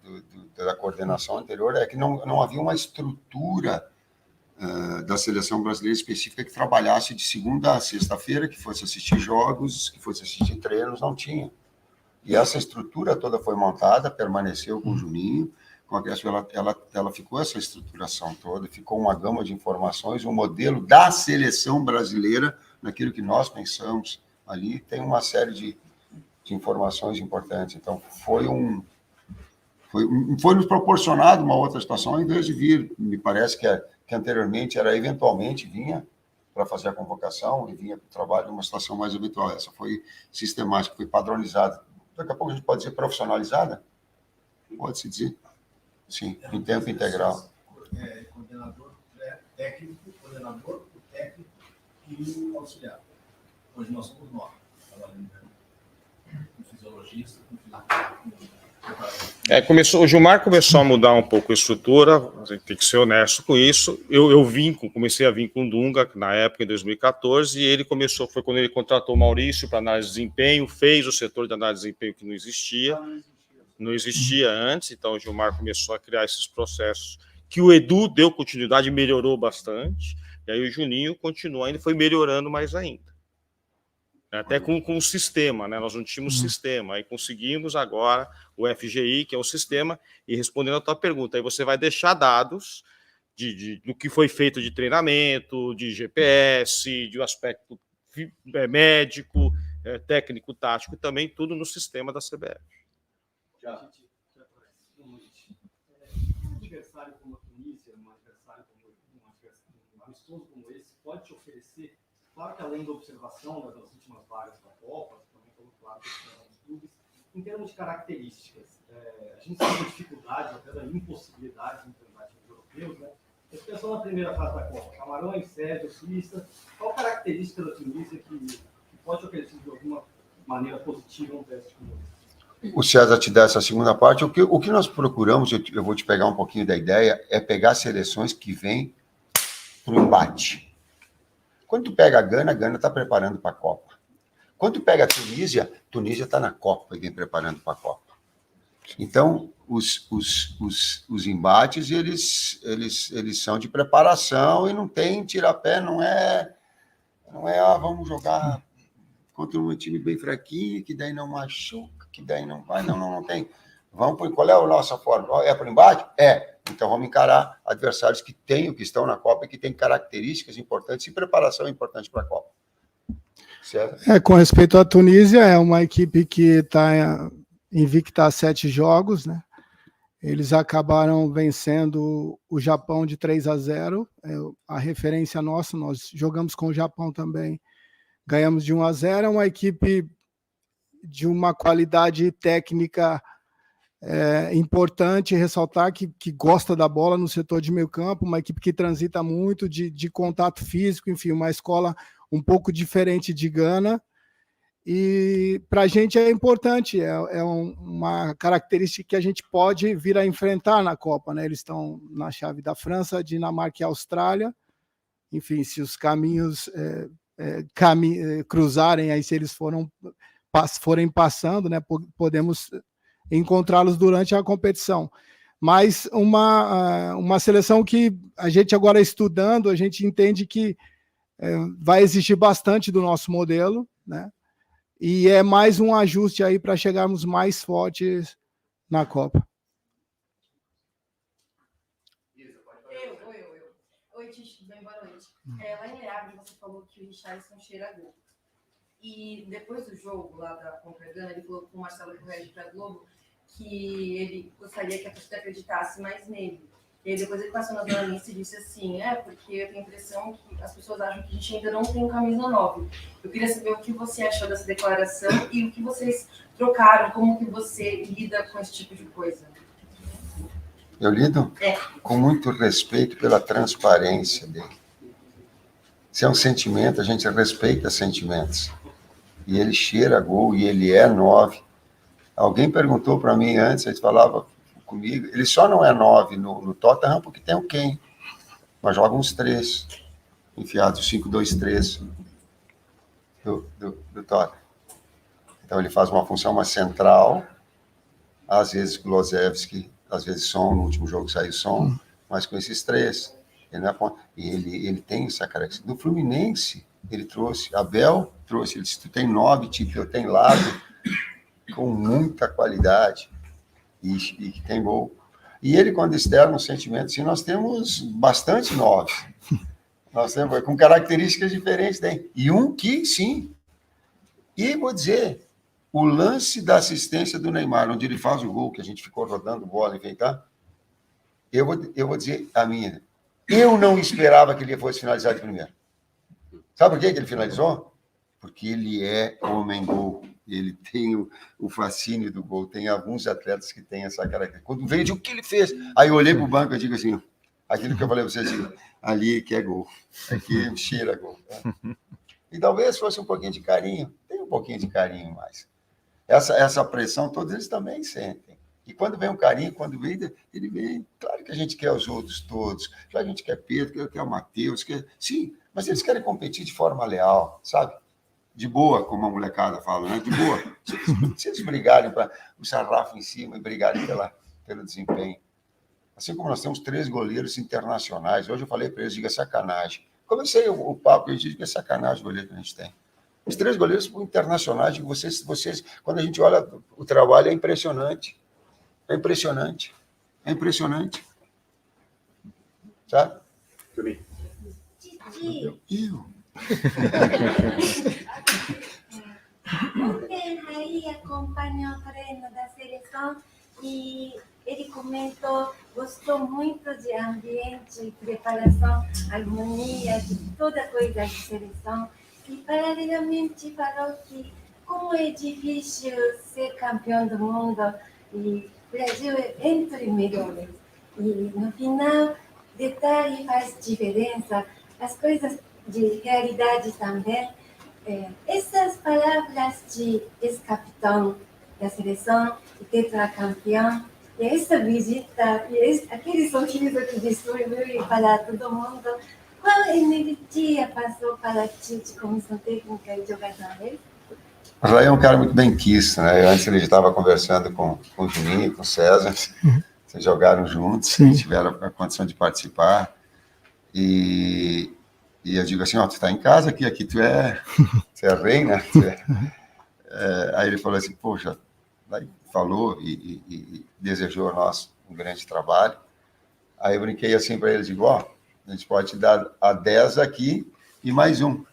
da coordenação anterior, é que não havia uma estrutura da seleção brasileira específica que trabalhasse de segunda a sexta-feira, que fosse assistir jogos, que fosse assistir treinos, não tinha. E essa estrutura toda foi montada, permaneceu com o Juninho, ela ficou essa estruturação toda, ficou uma gama de informações, um modelo da seleção brasileira, naquilo que nós pensamos ali, tem uma série de informações importantes. Então, foi nos proporcionado uma outra situação, em vez de vir, me parece que anteriormente era eventualmente vinha para fazer a convocação e vinha para o trabalho numa situação mais habitual. Essa foi sistemática, foi padronizada. Daqui a pouco a gente pode dizer profissionalizada? Pode-se dizer. Sim, em tempo integral. Coordenador técnico, coordenador, o técnico e o auxiliar. Hoje nós somos 9, trabalhando com fisiologista, com o Gilmar começou a mudar um pouco a estrutura, a gente tem que ser honesto com isso. Eu comecei a vir com o Dunga, na época, em 2014, e ele começou, foi quando ele contratou o Maurício para análise de desempenho, fez o setor de análise de desempenho que não existia antes, então o Gilmar começou a criar esses processos, que o Edu deu continuidade e melhorou bastante, e aí o Juninho continuou ainda, foi melhorando mais ainda. Até com o sistema, né? Nós não tínhamos sistema, aí conseguimos agora o FGI, que é o sistema, e respondendo a tua pergunta, aí você vai deixar dados do que foi feito de treinamento, de GPS, de um aspecto médico, técnico, tático, e também tudo no sistema da CBF. Um adversário como a Tunísia, um amistoso como esse, pode te oferecer, claro que além da observação das últimas vagas da Copa, também falou claro que os clubes, em termos de características, a gente tem uma dificuldade, até da impossibilidade de enfrentar times europeus, né? Mas pensando na primeira fase da Copa, Camarões, Sérvia, Suíça, qual característica da Tunísia que pode oferecer de alguma maneira positiva um teste como esse? O César te dá essa segunda parte. O que nós procuramos, eu vou te pegar um pouquinho da ideia, é pegar seleções que vêm para o embate. Quando tu pega a Gana está preparando para a Copa. Quando tu pega a Tunísia está na Copa e vem preparando para a Copa. Então, os embates, eles são de preparação e não tem tirar-pé, não é vamos jogar contra um time bem fraquinho, que daí não machuca, que daí não vai, não tem. Qual é a nossa forma? É para o embate? Então vamos encarar adversários que estão na Copa e que têm características importantes e preparação importante para a Copa. certo? Com respeito à Tunísia, é uma equipe que está invicta a 7 jogos, né? Eles acabaram vencendo o Japão de 3-0, a referência nossa, nós jogamos com o Japão também, ganhamos de 1-0, é uma equipe de uma qualidade técnica importante, ressaltar que gosta da bola no setor de meio campo, uma equipe que transita muito, de contato físico, enfim, uma escola um pouco diferente de Gana, e para a gente é importante, uma característica que a gente pode vir a enfrentar na Copa, né? Eles estão na chave da França, Dinamarca e Austrália. Enfim, se os caminhos cruzarem, aí se eles forem passando, né, podemos encontrá-los durante a competição. Mas uma seleção que a gente agora estudando, a gente entende que vai exigir bastante do nosso modelo, né? E é mais um ajuste aí para chegarmos mais fortes na Copa. Oi, Titi, tudo bem? Boa noite. Lá em Meabre, você falou que o Richarlison cheira a gol. E depois do jogo, lá da Contra-Gana, ele falou com o Marcelo Correia para a Globo que ele gostaria que a torcida acreditasse mais nele. E aí depois ele passou na jornalista e disse assim, porque eu tenho a impressão que as pessoas acham que a gente ainda não tem camisa 9. Eu queria saber o que você achou dessa declaração e o que vocês trocaram, como que você lida com esse tipo de coisa. Eu lido com muito respeito pela transparência dele. Se é um sentimento, a gente respeita sentimentos. E ele cheira gol, e ele é 9. Alguém perguntou para mim antes, ele falava comigo, ele só não é 9 no Tottenham porque tem o Kane, mas joga uns 3, enfiados, 5-2-3 do Tottenham. Então ele faz uma função mais central, às vezes Kulusevski, às vezes Son, no último jogo saiu Son, mas com esses 3. Ele tem essa característica. No Fluminense, ele trouxe, Abel trouxe, ele disse, tu tem 9, tipo, eu tenho lado, com muita qualidade, e que tem gol. E ele, quando externa um sentimento assim, nós temos bastante 9. Nós temos com características diferentes, né? E um que, sim. E vou dizer, o lance da assistência do Neymar, onde ele faz o gol, que a gente ficou rodando bola, enfim, tá? Eu vou dizer a minha. Eu não esperava que ele fosse finalizar de primeiro. Sabe por que ele finalizou? Porque ele é homem-gol. Ele tem o fascínio do gol. Tem alguns atletas que têm essa característica. Quando vejo o que ele fez, aí eu olhei para o banco e digo assim, aquilo que eu falei para vocês, assim, ali que é gol. Aqui cheira gol. Tá? E talvez fosse um pouquinho de carinho. Tem um pouquinho de carinho mais. Essa pressão, todos eles também sentem. E quando vem um carinho, quando vem, ele vem. Claro que a gente quer os outros todos. Claro que a gente quer Pedro, quer o Matheus, sim, mas eles querem competir de forma leal, sabe? De boa, como a molecada fala, né? De boa. Se eles brigarem para o sarrafo em cima e brigarem pelo desempenho. Assim como nós temos 3 goleiros internacionais. Hoje eu falei para eles, diga sacanagem. Comecei o papo e eu disse que é sacanagem o goleiro que a gente tem. Os 3 goleiros internacionais, vocês, quando a gente olha o trabalho, é impressionante. É impressionante. É impressionante. Sabe? Eu. Ontem aí acompanhou o treino da seleção e ele comentou, gostou muito de ambiente, preparação, harmonia, de toda coisa de seleção. E paralelamente falou que como é difícil ser campeão do mundo e o Brasil é entre melhores. E no final, detalhe faz diferença, as coisas de realidade também. Essas palavras de ex-capitão da seleção e tetracampeão, e essa visita, e aquele sorriso que distribuiu para todo mundo, qual energia passou para ti de comissão técnica e jogadores? O Jair é um cara muito benquisto, né? Antes ele estava conversando com o Juninho, com o César, vocês jogaram juntos, tiveram a condição de participar, e eu digo assim, tu está em casa aqui tu é rei, né? Aí ele falou assim, poxa, aí falou e desejou a nós um grande trabalho. Aí eu brinquei assim para ele, digo, a gente pode te dar a 10 aqui e mais um.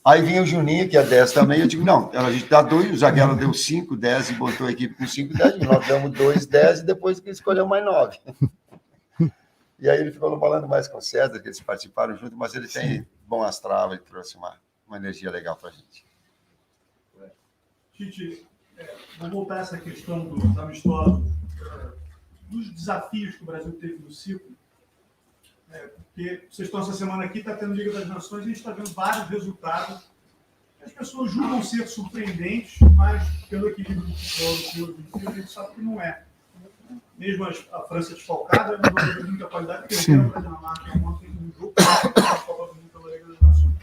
Aí vinha o Juninho, que é 10 também, eu digo, não, a gente dá 2, o zagueiro deu 5, 10 e botou a equipe com 5, 10, nós damos 2, 10 e depois que escolheu mais 9. E aí ele ficou falando mais com o César, que eles participaram junto, mas ele tem bom astral, ele trouxe uma energia legal para a gente. Tite, vou voltar a essa questão dos amistosos, dos desafios que o Brasil teve no ciclo, porque vocês estão essa semana aqui, está tendo Liga das Nações, e a gente está vendo vários resultados. As pessoas julgam ser surpreendentes, mas pelo equilíbrio do futebol, a gente sabe que não é. Mesmo a França desfalcada, não vai ter muita qualidade, porque eu quero a Dinamarca ontem no jogo, a Copa do Mundo pela Liga das Nações.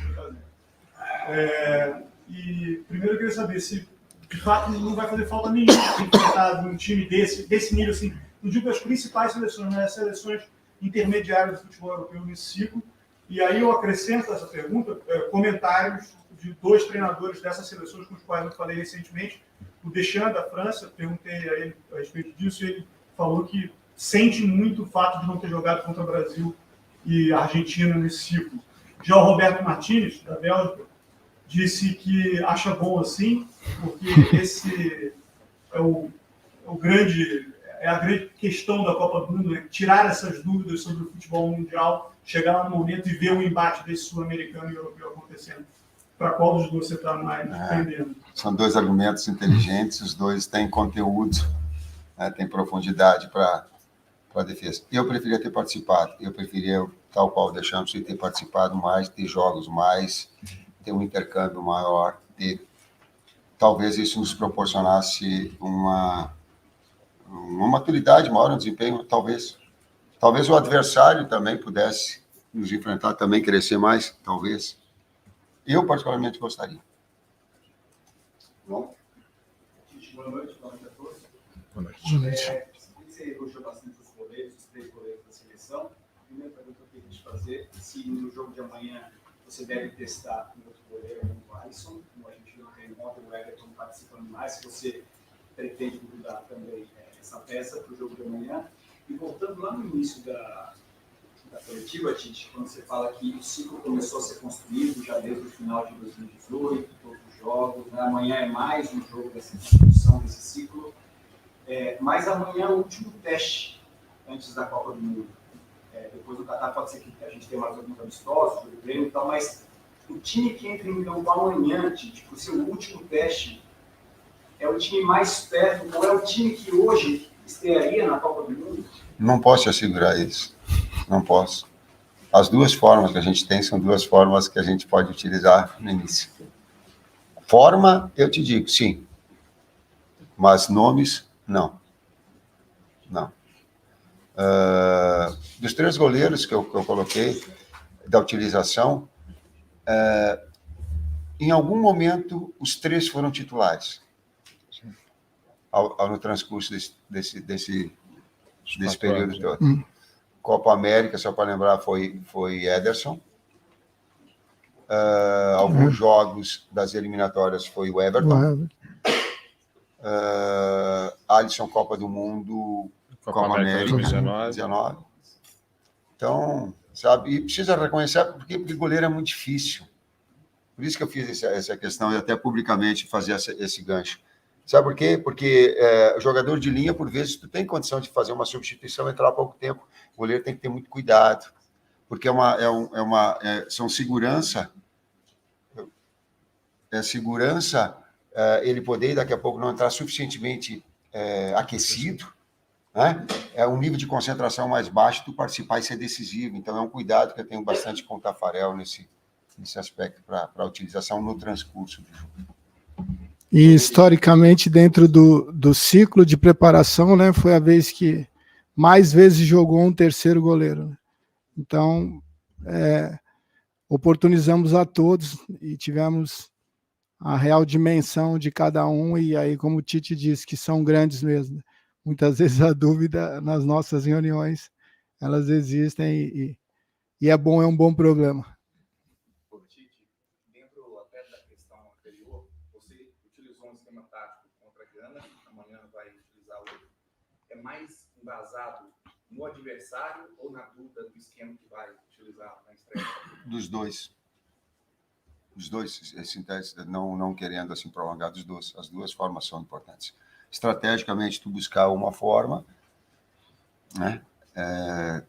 E primeiro eu queria saber se, de fato, não vai fazer falta nenhuma enfrentar um time desse nível, assim, não digo as principais seleções, mas as seleções intermediárias do futebol europeu nesse ciclo. E aí eu acrescento essa pergunta, comentários de 2 treinadores dessas seleções com os quais eu falei recentemente. O Deschamps, da França, perguntei a ele a respeito disso, e ele falou que sente muito o fato de não ter jogado contra o Brasil e a Argentina nesse ciclo. Já o Roberto Martínez, da Bélgica, disse que acha bom assim, porque esse é a grande questão da Copa do Mundo, né? Tirar essas dúvidas sobre o futebol mundial, chegar lá no momento e ver o embate desse sul-americano e europeu acontecendo. Para qual dos dois você está mais dependendo? São 2 argumentos inteligentes, os 2 têm conteúdo, né, têm profundidade para a defesa. Eu preferia ter participado, eu preferia, tal qual deixamos de ter participado mais, ter jogos mais, ter um intercâmbio maior, talvez isso nos proporcionasse uma maturidade maior no desempenho, talvez o adversário também pudesse nos enfrentar, também crescer mais, talvez. Eu, particularmente, gostaria. Bom. Boa noite, boa noite a todos. Boa noite. Você elogiou bastante os goleiros, os 3 goleiros da seleção. A primeira pergunta que eu queria te fazer, se no jogo de amanhã você deve testar um outro goleiro, o Alisson, como a gente não tem ontem o Everton participando mais, se você pretende mudar também essa peça para o jogo de amanhã. E voltando lá no início da coletiva, Tite, quando você fala que o ciclo começou a ser construído já desde o final de 2018, todos os jogos, né? Amanhã é mais um jogo dessa construção desse ciclo, mas amanhã é o último teste antes da Copa do Mundo. Depois do Catar pode ser que a gente tenha mais alguns amistosos, jogo de treino e tal, mas o time que entra em campo amanhã, Tite, por ser o último teste, é o time mais perto, não é o time que hoje estrearia na Copa do Mundo? Não posso assegurar isso. Não posso. As 2 formas que a gente tem são 2 formas que a gente pode utilizar no início. Forma, eu te digo, sim. Mas nomes, não. Não. Dos 3 goleiros que eu coloquei, da utilização, em algum momento, os 3 foram titulares. No transcurso desse período todo. Copa América, só para lembrar, foi Ederson. Alguns jogos das eliminatórias foi o Everton. Alisson, Copa do Mundo, Copa América 19. Então, sabe, e precisa reconhecer porque goleiro é muito difícil. Por isso que eu fiz essa questão e até publicamente fazer esse gancho. Sabe por quê? Porque o jogador de linha, por vezes, tu tem condição de fazer uma substituição, entrar há pouco tempo. O goleiro tem que ter muito cuidado, porque são segurança. Ele poder, daqui a pouco, não entrar suficientemente aquecido, né? É um nível de concentração mais baixo, tu participar e ser decisivo. Então, é um cuidado que eu tenho bastante com o Taffarel nesse aspecto para a utilização no transcurso do jogo. E, historicamente, dentro do ciclo de preparação, né, foi a vez que mais vezes jogou um terceiro goleiro. Né? Então, oportunizamos a todos e tivemos a real dimensão de cada um, e aí, como o Tite disse, que são grandes mesmo. Muitas vezes a dúvida nas nossas reuniões, elas existem e é bom, é um bom problema. Dentro até da questão anterior, você utilizou um esquema tático contra a Gana, amanhã vai utilizar outro. É mais embasado no adversário ou na dúvida do esquema que vai utilizar na estreia? Dos dois. Os dois, não querendo assim prolongar as duas formas são importantes. Estrategicamente, tu buscar uma forma, né?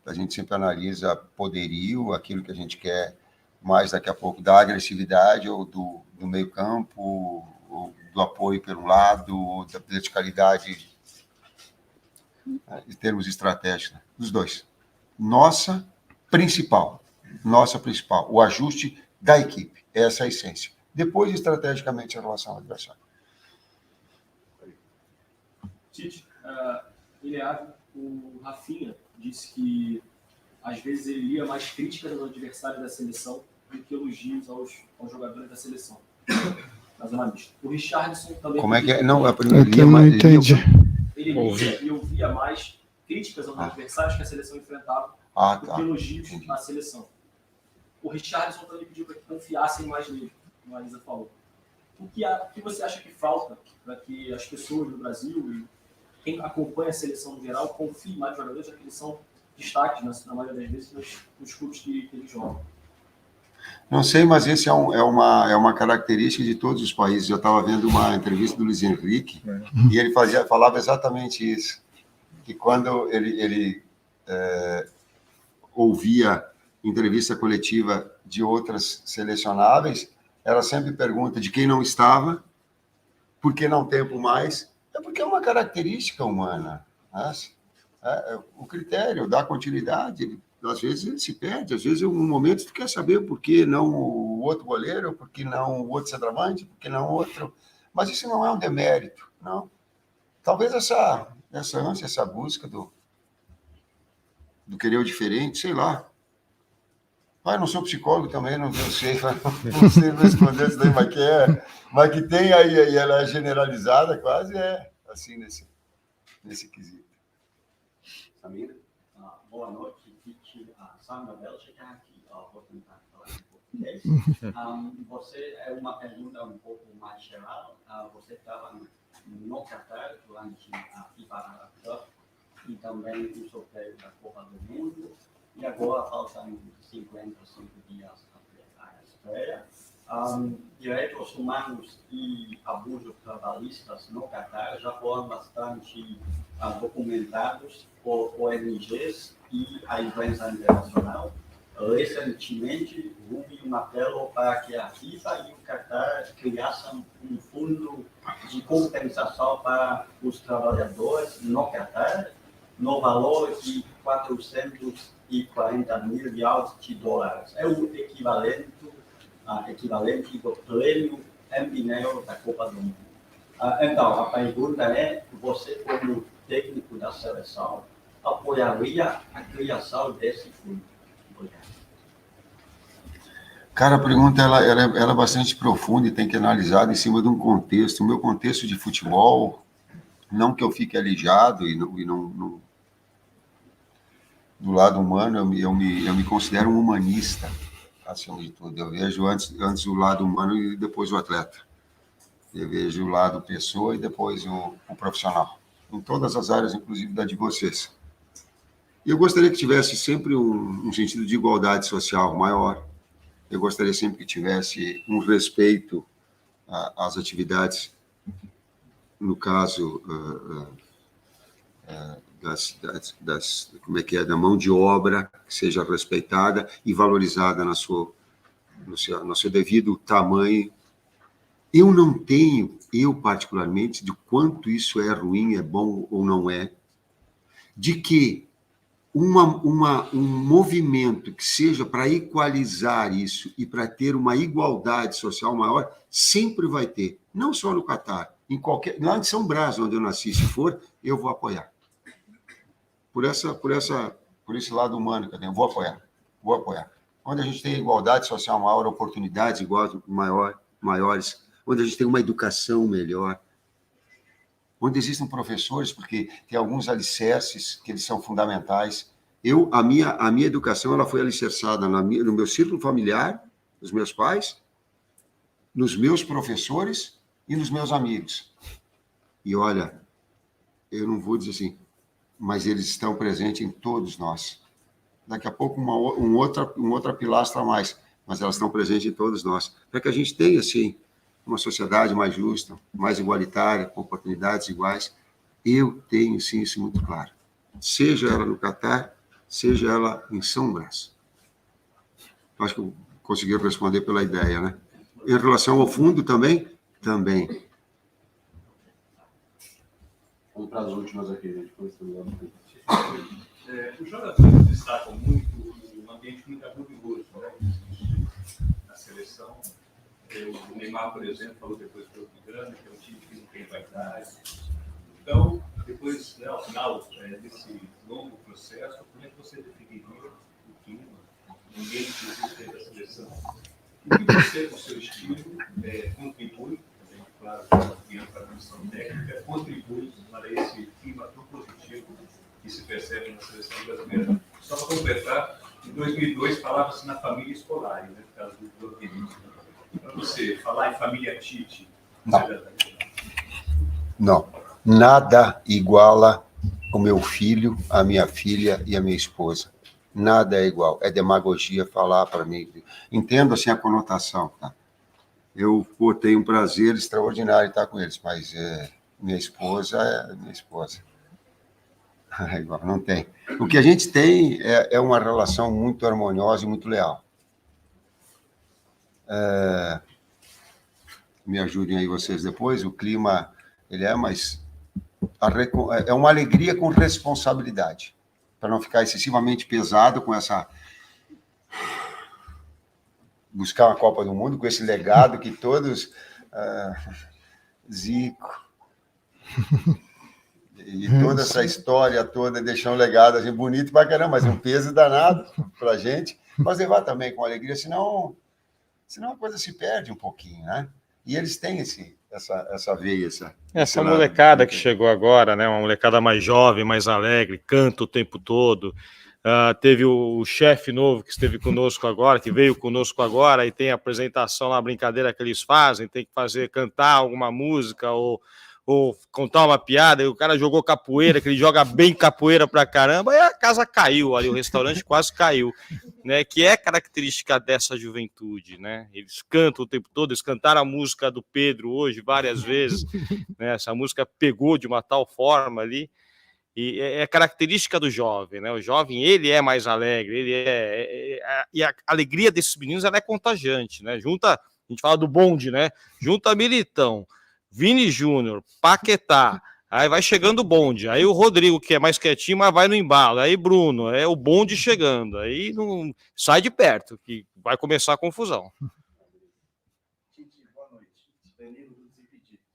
A gente sempre analisa poderio, aquilo que a gente quer mais daqui a pouco, da agressividade ou do meio campo, ou do apoio por um lado, ou da verticalidade, em termos estratégicos, né? Dos dois. Nossa principal, o ajuste da equipe, essa é a essência. Depois, estrategicamente, em relação ao adversário. Tite, o Rafinha disse que às vezes ele lia mais críticas aos adversários da seleção do que elogios aos jogadores da seleção. Na zona mista. O Richarlison também... Como é que é? Não, a primeira eu não entendi. Ele ouvia mais críticas aos adversários que a seleção enfrentava do que elogios à seleção. O Richarlison também pediu para que confiassem mais nele, como a Lisa falou. O que você acha que falta para que as pessoas do Brasil e quem acompanha a seleção no geral confie mais nos jogadores, já que eles são destaques, na maioria das vezes, nos clubes que eles jogam? Não sei, mas esse é uma característica de todos os países. Eu estava vendo uma entrevista do Luiz Henrique e ele falava exatamente isso, que quando ele ouvia entrevista coletiva de outras selecionáveis, ela sempre pergunta de quem não estava, por que não tempo mais, porque é uma característica humana, né? O critério da continuidade, às vezes ele se perde, às vezes em um momento tu quer saber por que não o outro goleiro, por que não o outro centroavante, por que não o outro, mas isso não é um demérito, não. Talvez essa ânsia, essa busca do querer o diferente, sei lá. Eu não sou psicólogo também, não sei responder isso daí, mas que tem aí, ela é generalizada, quase assim nesse quesito. Samira, boa noite, Tite, Sandra Bélgica aqui, vou tentar falar em português. Você, é uma pergunta um pouco mais geral, você estava no Qatar durante a FIFA Cup e também no sorteio da Copa do Mundo, e agora faltam 55 dias para a estreia. Direitos humanos e abusos trabalhistas no Qatar já foram bastante documentados por ONGs e a imprensa internacional. Recentemente, houve um apelo para que a FIFA e o Qatar criassem um fundo de compensação para os trabalhadores no Qatar, no valor de 440 milhões de dólares. É o equivalente do prêmio em dinheiro da Copa do Mundo. Então, a pergunta é, você como técnico da seleção apoiaria a criação desse fundo? Obrigado. Cara, a pergunta ela é bastante profunda e tem que ser analisada em cima de um contexto. O meu contexto de futebol, não que eu fique alijado e não do lado humano, eu me considero um humanista, acima de tudo. Eu vejo antes o lado humano e depois o atleta. Eu vejo o lado pessoa e depois o profissional. Em todas as áreas, inclusive da de vocês. E eu gostaria que tivesse sempre um sentido de igualdade social maior. Eu gostaria sempre que tivesse um respeito às atividades, no caso da mão de obra, que seja respeitada e valorizada no seu devido tamanho. Eu particularmente, de quanto isso é ruim, é bom ou não é, de que um movimento que seja para equalizar isso e para ter uma igualdade social maior, sempre vai ter, não só no Catar, lá em São Brás, onde eu nasci, se for, eu vou apoiar. Por esse lado humano que eu tenho, vou apoiar. Onde a gente tem igualdade social maior, oportunidades maiores, onde a gente tem uma educação melhor, onde existem professores, porque tem alguns alicerces que eles são fundamentais. A minha educação ela foi alicerçada no meu círculo familiar, nos meus pais, nos meus professores e nos meus amigos. E olha, eu não vou dizer assim, mas eles estão presentes em todos nós. Daqui a pouco, uma outra pilastra a mais. mas elas estão presentes em todos nós, para que a gente tenha, assim, uma sociedade mais justa, mais igualitária, com oportunidades iguais. Eu tenho, sim, isso muito claro. Seja ela no Catar, seja ela em São Brás. Acho que eu consegui responder pela ideia, né? Em relação ao fundo também? Também. Vamos para as últimas aqui, gente. Os jogadores destacam muito um ambiente muito abrupto, né? Na seleção. O Neymar, por exemplo, falou depois do jogo de Gana, que é um time que não tem vaidade. Então, depois, né, ao final desse longo processo, como é que você definiria o clima, o ambiente que existe da seleção? O que você, com o seu estilo, contribui, também, claro, para a comissão técnica, contribui para esse clima tão positivo que se percebe na seleção brasileira? Só para completar, em 2002 falava-se na família escolar, né, por causa do bloqueio. Para você falar em família Tite, Não. Nada iguala o meu filho, a minha filha e a minha esposa. Nada é igual. É demagogia falar para mim. Entendo, assim, a conotação, tá? Eu tenho um prazer extraordinário em estar com eles, mas minha esposa é minha esposa. É igual, não tem. O que a gente tem é uma relação muito harmoniosa e muito leal. Me ajudem aí vocês depois. O clima, ele é mais... É uma alegria com responsabilidade, para não ficar excessivamente pesado com essa... Buscar uma Copa do Mundo com esse legado que todos... Zico... E toda essa história toda deixar um legado assim, bonito pra caramba, mas um peso danado pra gente, mas levar também com alegria, senão a coisa se perde um pouquinho, né? E eles têm essa veia, essa molecada que chegou agora, né? Uma molecada mais jovem, mais alegre, canta o tempo todo. Teve o chefe novo que esteve conosco agora, que veio conosco agora, e tem a apresentação lá, a brincadeira que eles fazem, tem que cantar alguma música ou contar uma piada, e o cara jogou capoeira, que ele joga bem capoeira pra caramba, e a casa caiu ali, o restaurante quase caiu, né? Que é característica dessa juventude, né? Eles cantam o tempo todo, eles cantaram a música do Pedro hoje várias vezes, né? Essa música pegou de uma tal forma ali, e é característica do jovem, né? O jovem, ele é mais alegre, e a alegria desses meninos, ela é contagiante, né? A gente fala do bonde, né? Junta Militão, Vini Júnior, Paquetá, aí vai chegando o bonde, aí o Rodrigo, que é mais quietinho, mas vai no embalo, aí Bruno, é o bonde chegando, aí não sai de perto, que vai começar a confusão. Tite, boa noite. Danilo do Desimpedidos.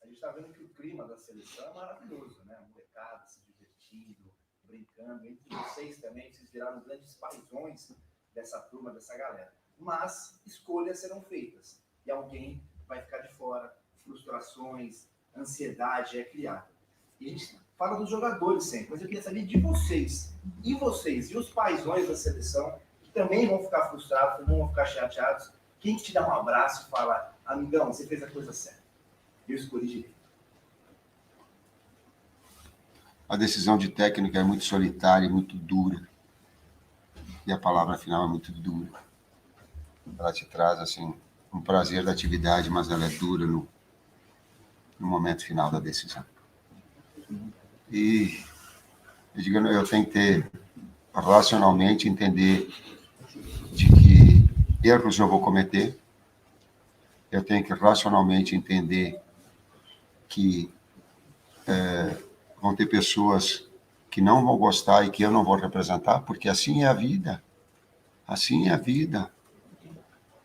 A gente está vendo que o clima da seleção é maravilhoso, né? Molecada se divertindo, brincando, entre vocês também, vocês viraram grandes paizões dessa turma, dessa galera. Mas escolhas serão feitas, e alguém vai ficar de fora. Frustrações, ansiedade é criada. E a gente fala dos jogadores sempre, mas eu queria saber de vocês. E vocês, e os paizões da seleção, que também vão ficar frustrados, também vão ficar chateados. Quem te dá um abraço e fala, amigão, você fez a coisa certa. Eu escolhi direito. A decisão de técnica é muito solitária e muito dura. E a palavra final é muito dura. Ela te traz, assim, um prazer da atividade, mas ela é dura no momento final da decisão. E eu tenho que ter, racionalmente, entender de que erros eu vou cometer. Eu tenho que racionalmente entender que vão ter pessoas que não vão gostar e que eu não vou representar, porque assim é a vida. Assim é a vida.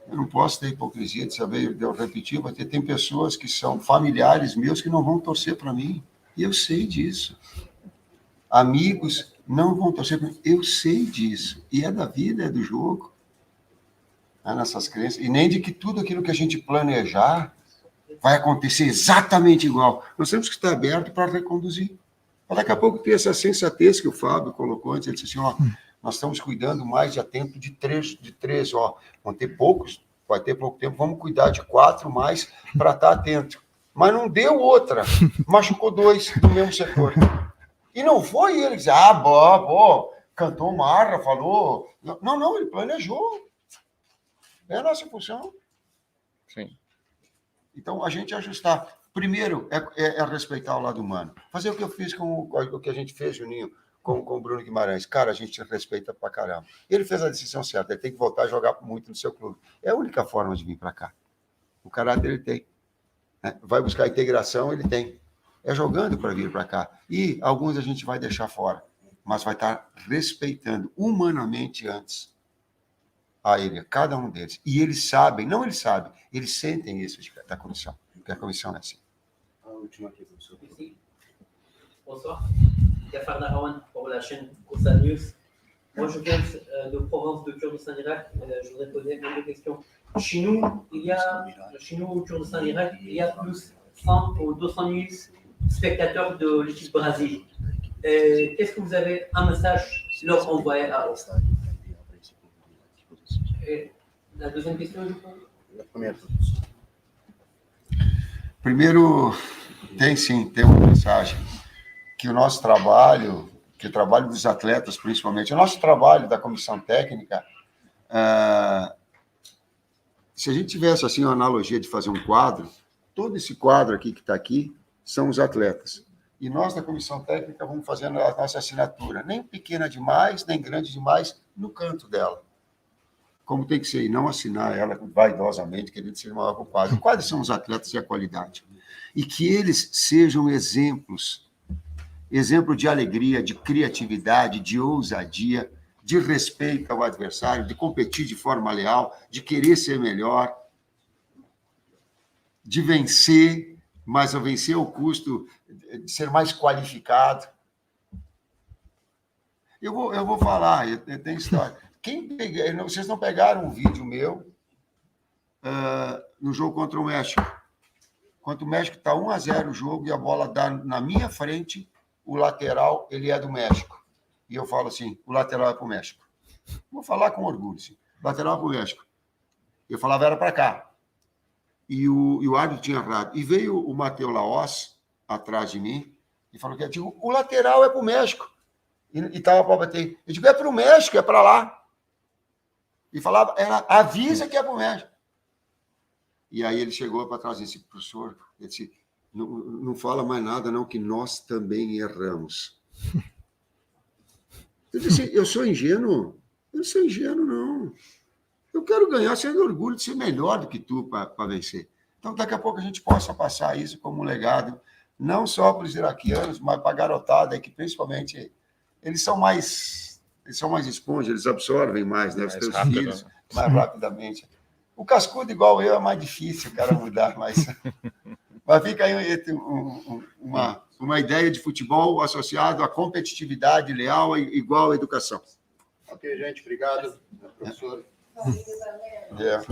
Eu não posso ter hipocrisia de saber, de eu repetir, porque tem pessoas que são familiares meus que não vão torcer para mim. E eu sei disso. Amigos não vão torcer para mim. Eu sei disso. E é da vida, é do jogo. É nessas crenças. E nem de que tudo aquilo que a gente planejar vai acontecer exatamente igual. Nós temos que estar abertos para reconduzir. Para daqui a pouco ter essa sensatez que o Fábio colocou antes. Ele disse assim, nós estamos cuidando mais de atento de três, vão ter poucos, vai ter pouco tempo, vamos cuidar de 4 mais para estar atento. Mas não deu outra, machucou 2 do mesmo setor. E não foi ele dizer, cantou marra, falou. Não, ele planejou. É a nossa função. Sim. Então, a gente ajustar. Primeiro, é respeitar o lado humano. Fazer o que eu fiz com o que a gente fez, Juninho, com o Bruno Guimarães. Cara, a gente respeita pra caramba. Ele fez a decisão certa. Ele tem que voltar a jogar muito no seu clube. É a única forma de vir para cá. O caráter ele tem. Né? Vai buscar integração, ele tem. É jogando para vir para cá. E alguns a gente vai deixar fora. Mas vai estar respeitando humanamente antes a ele, cada um deles. E eles sabem, não eles sabem, eles sentem isso da comissão. Porque a comissão é assim. A última aqui, professor. Bonsoir. Jafar Narawan pour la chaîne Koussa News. Moi, je viens de province de Kurdistan-Irak. Je voudrais poser même des questions. Chez nous, au Kurdistan-Irak, il y a plus 100 ou 200 000 spectateurs de l'équipe Brésil. Qu'est-ce que vous avez un message leur envoyer à eux? Et la deuxième question, je pense. La première. Primeiro, tem uma mensagem que o nosso trabalho, que o trabalho dos atletas, principalmente, o nosso trabalho da comissão técnica, se a gente tivesse assim uma analogia de fazer um quadro, todo esse quadro aqui que está aqui são os atletas. E nós, da comissão técnica, vamos fazendo a nossa assinatura, nem pequena demais, nem grande demais, no canto dela. Como tem que ser, e não assinar ela vaidosamente, querendo ser maior que o quadro. Quais são os atletas e a qualidade? E que eles sejam exemplos de alegria, de criatividade, de ousadia, de respeito ao adversário, de competir de forma leal, de querer ser melhor, de vencer, mas a vencer ao custo de ser mais qualificado. Eu vou falar, eu tenho história. Vocês não pegaram um vídeo meu no jogo contra o México. Quando o México está 1-0 o jogo e a bola dá na minha frente, o lateral ele é do México. E eu falo assim, o lateral é para o México. Vou falar com orgulho, assim, o lateral é para o México. Eu falava, era para cá. E o árbitro tinha errado. E veio o Matheus Laos atrás de mim e falou que o lateral é para o México. E estava para bater. Eu digo, é para o México, é para lá. E falava, avisa que é para o México. E aí ele chegou para trás e disse, professor, ele disse, não fala mais nada, não, que nós também erramos. Eu disse, eu sou ingênuo? Eu não sou ingênuo, não. Eu quero ganhar sendo orgulho de ser melhor do que tu para vencer. Então, daqui a pouco a gente possa passar isso como um legado, não só para os iraquianos, mas para a garotada, que principalmente eles são mais esponjas, eles absorvem mais, né? Os teus filhos mais rapidamente. O cascudo, igual eu, é mais difícil o cara mudar, mas fica aí uma ideia de futebol associado à competitividade leal e igual à educação. Ok, gente, obrigado, professor. Yeah.